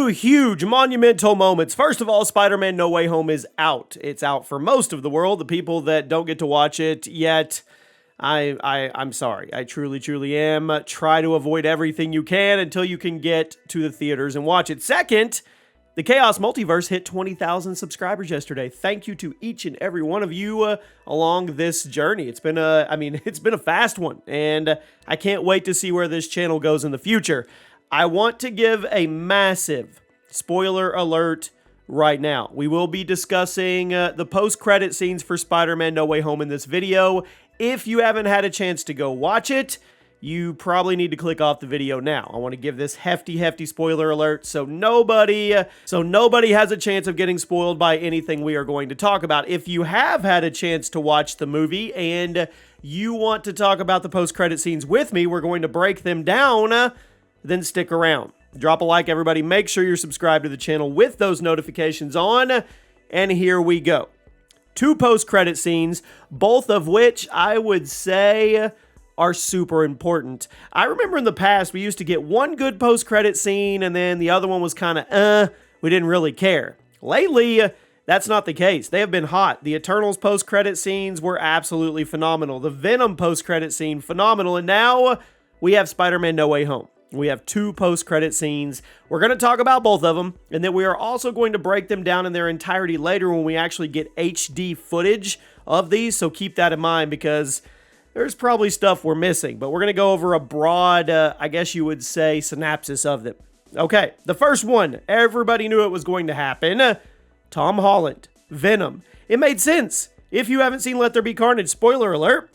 huge, monumental moments. First of all, Spider-Man No Way Home is out. It's out for most of the world. The people that don't get to watch it yet, I'm sorry. I truly am. Try to avoid everything you can until you can get to the theaters and watch it. Second, the Chaos Multiverse hit 20,000 subscribers yesterday. Thank you to each and every one of you along this journey. It's been a fast one, and I can't wait to see where this channel goes in the future. I want to give a massive spoiler alert right now. We will be discussing the post-credit scenes for Spider-Man No Way Home in this video. If you haven't had a chance to go watch it, you probably need to click off the video now. I want to give this hefty spoiler alert so nobody has a chance of getting spoiled by anything we are going to talk about. If you have had a chance to watch the movie and you want to talk about the post-credit scenes with me, we're going to break them down. Then stick around. Drop a like, everybody. Make sure you're subscribed to the channel with those notifications on. And here we go. 2 post-credit scenes, both of which I would say are super important. I remember in the past, we used to get one good post-credit scene, and then the other one was kind of, we didn't really care. Lately, that's not the case. They have been hot. The Eternals post-credit scenes were absolutely phenomenal. The Venom post-credit scene, phenomenal. And now we have Spider-Man No Way Home. We have 2 post-credit scenes. We're going to talk about both of them, and then we are also going to break them down in their entirety later when we actually get HD footage of these, so keep that in mind because there's probably stuff we're missing, but we're going to go over a broad, I guess you would say, synopsis of them. Okay, the first one, everybody knew it was going to happen. Tom Holland, Venom. It made sense. If you haven't seen Let There Be Carnage, spoiler alert,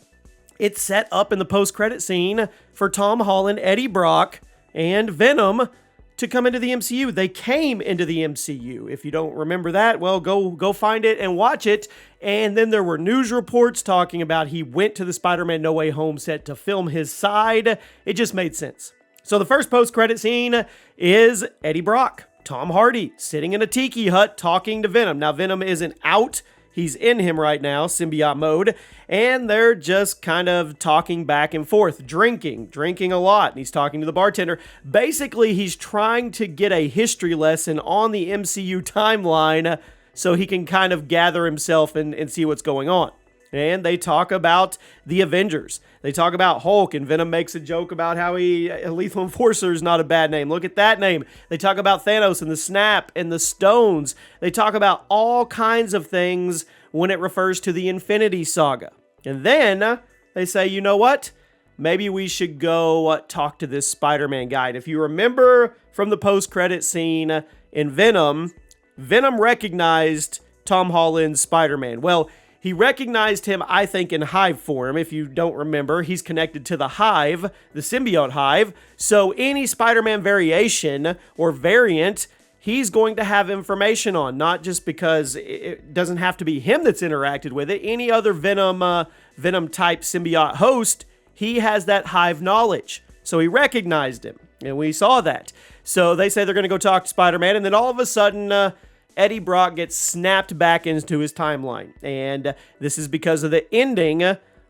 it's set up in the post-credit scene for Tom Holland, Eddie Brock, and Venom to come into the MCU. They came into the MCU. If you don't remember that, well, go find it and watch it. And then there were news reports talking about he went to the Spider-Man No Way Home set to film his side. It just made sense. So the first post-credit scene is Eddie Brock, Tom Hardy, sitting in a tiki hut talking to Venom. Now, Venom isn't out. He's in him right now, symbiote mode, and they're just kind of talking back and forth, drinking a lot, and he's talking to the bartender. Basically, he's trying to get a history lesson on the MCU timeline so he can kind of gather himself and see what's going on. And they talk about the Avengers. They talk about Hulk, and Venom makes a joke about how Lethal Enforcer is not a bad name. Look at that name. They talk about Thanos and the Snap and the Stones. They talk about all kinds of things when it refers to the Infinity Saga. And then they say, you know what? Maybe we should go talk to this Spider-Man guy. And if you remember from the post-credit scene in Venom, Venom recognized Tom Holland's Spider-Man. Well, he recognized him, I think, in Hive form. If you don't remember, he's connected to the Hive, the symbiote Hive. So any Spider-Man variation or variant, he's going to have information on, not just because it doesn't have to be him that's interacted with it. Any other Venom-type symbiote host, he has that Hive knowledge. So he recognized him, and we saw that. So they say they're going to go talk to Spider-Man, and then all of a sudden, Eddie Brock gets snapped back into his timeline. And this is because of the ending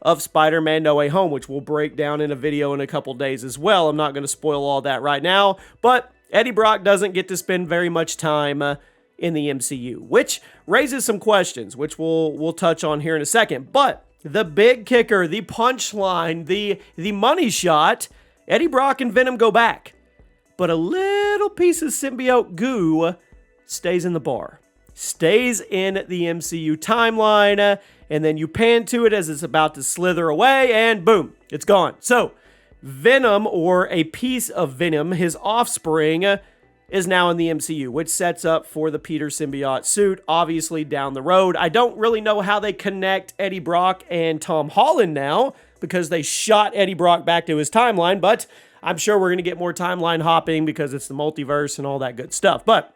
of Spider-Man No Way Home, which we'll break down in a video in a couple days as well. I'm not going to spoil all that right now, but Eddie Brock doesn't get to spend very much time in the MCU, which raises some questions, which we'll touch on here in a second. But the big kicker, the punchline, the money shot, Eddie Brock and Venom go back. But a little piece of symbiote goo stays in the bar, stays in the MCU timeline, and then you pan to it as it's about to slither away, and boom, it's gone. So Venom, or a piece of Venom, his offspring, is now in the MCU, which sets up for the Peter symbiote suit, obviously down the road. I don't really know how they connect Eddie Brock and Tom Holland now, because they shot Eddie Brock back to his timeline, but I'm sure we're going to get more timeline hopping because it's the multiverse and all that good stuff. But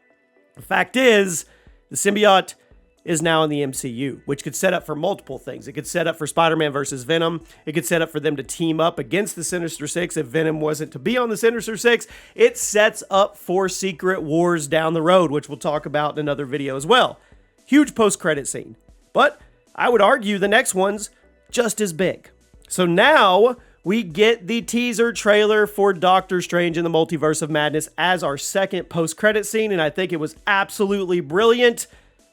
the fact is, the symbiote is now in the MCU, which could set up for multiple things. It could set up for Spider-Man versus Venom. It could set up for them to team up against the Sinister Six if Venom wasn't to be on the Sinister Six. It sets up for Secret Wars down the road, which we'll talk about in another video as well. Huge post-credit scene. But I would argue the next one's just as big. So now we get the teaser trailer for Doctor Strange in the Multiverse of Madness as our second post-credit scene, and I think it was absolutely brilliant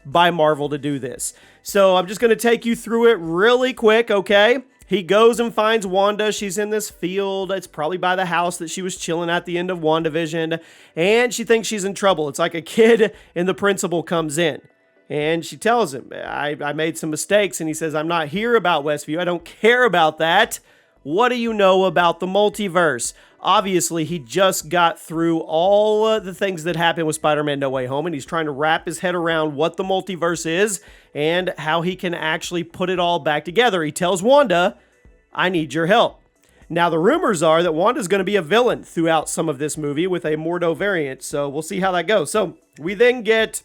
by Marvel to do this. So I'm just going to take you through it really quick, okay? He goes and finds Wanda. She's in this field. It's probably by the house that she was chilling at the end of WandaVision, and she thinks she's in trouble. It's like a kid, and the principal comes in. And she tells him, I made some mistakes, and he says, I'm not here about Westview. I don't care about that. What do you know about the multiverse? Obviously, he just got through all the things that happened with Spider-Man No Way Home, and he's trying to wrap his head around what the multiverse is and how he can actually put it all back together. He tells Wanda, I need your help. Now, the rumors are that Wanda's going to be a villain throughout some of this movie with a Mordo variant, so we'll see how that goes. So we then get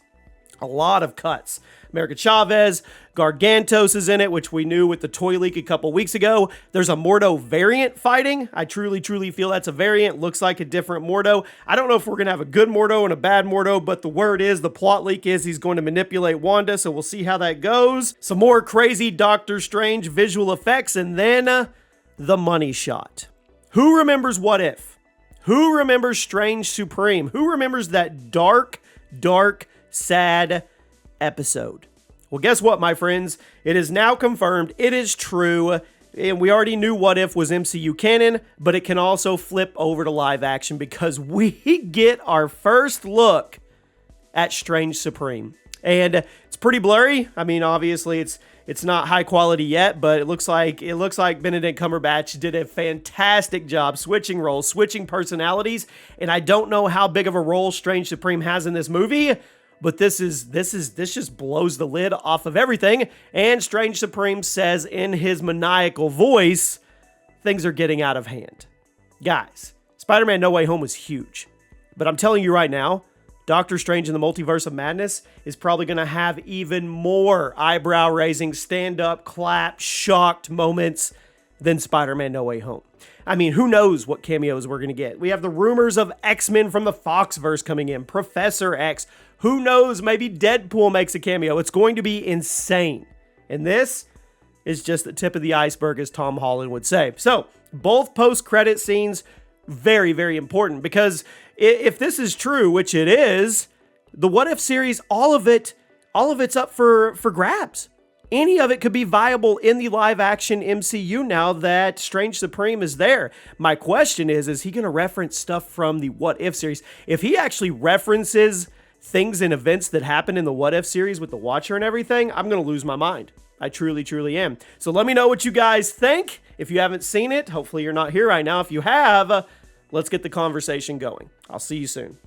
a lot of cuts. America Chavez, Gargantos is in it, which we knew with the toy leak a couple weeks ago. There's a Mordo variant fighting. I truly feel that's a variant. Looks like a different Mordo. I don't know if we're going to have a good Mordo and a bad Mordo, but the word is, the plot leak is he's going to manipulate Wanda, so we'll see how that goes. Some more crazy Doctor Strange visual effects, and then the money shot. Who remembers What If? Who remembers Strange Supreme? Who remembers that dark, sad episode? Well, guess what, my friends? It is now confirmed. It is true. And we already knew What If was MCU canon, but it can also flip over to live action because we get our first look at Strange Supreme. And it's pretty blurry. I mean, obviously it's not high quality yet, but it looks like Benedict Cumberbatch did a fantastic job switching roles, switching personalities, and I don't know how big of a role Strange Supreme has in this movie, but this just blows the lid off of everything. And Strange Supreme says in his maniacal voice, things are getting out of hand. Guys, Spider-Man No Way Home was huge, but I'm telling you right now, Doctor Strange in the Multiverse of Madness is probably going to have even more eyebrow-raising, stand-up, clap, shocked moments than Spider-Man No Way Home. I mean, who knows what cameos we're going to get? We have the rumors of X-Men from the Foxverse coming in, Professor X. Who knows? Maybe Deadpool makes a cameo. It's going to be insane. And this is just the tip of the iceberg, as Tom Holland would say. So, both post-credit scenes, very, very important, because if this is true, which it is, the What If series, all of it's up for grabs. Any of it could be viable in the live-action MCU now that Strange Supreme is there. My question is he going to reference stuff from the What If series? If he actually references things and events that happen in the What If series with the Watcher and everything, I'm going to lose my mind. I truly am. So let me know what you guys think. If you haven't seen it, hopefully you're not here right now. If you have, let's get the conversation going. I'll see you soon.